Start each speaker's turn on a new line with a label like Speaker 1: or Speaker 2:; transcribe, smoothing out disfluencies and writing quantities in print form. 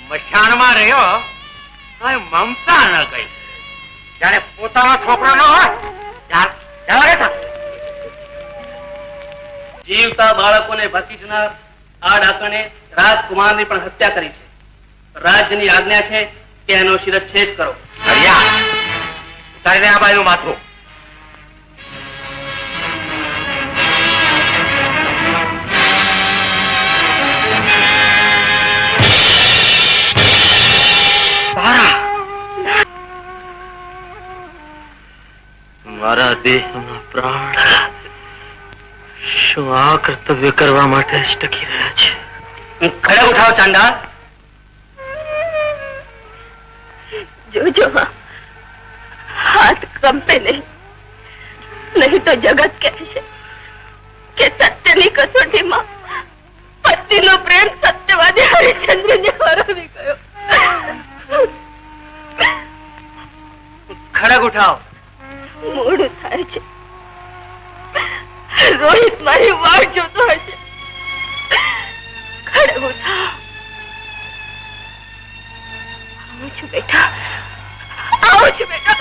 Speaker 1: મશાનમાં રહ્યો મમતા ન ગઈ. જયારે પોતાનો છોકરો ન હોય ત્યારે
Speaker 2: જીવતા બાળકોને ભતીજનાર આ ડાકણે રાજકુમારની પણ હત્યા કરી છે. રાજ્યની આજ્ઞા છે કે એનો શિરચ્છેદ કરો.
Speaker 1: ઉતારીને આ બાજુ માથું.
Speaker 3: મારા દેહના પ્રાણ શું આ કર્તવ્ય કરવા માટે જ ટકી રહ્યા છે?
Speaker 2: ખડક ઉઠાવો ચાંદા.
Speaker 4: જોજો હાથ કંપે નહીં તો જગત કહેશે કે સત્યની કસોટીમાં પતિનો પ્રેમ સત્યવાદી હરિશ્ચંદ્રને હરાવી ગયો.
Speaker 2: ખડક ઉઠાવો.
Speaker 4: મોડું થાય છે. રોહિત મારી વાટ જોતો હશે. ખડક ઉઠાવ. આવું છું બેટા, આવું છું બેટા.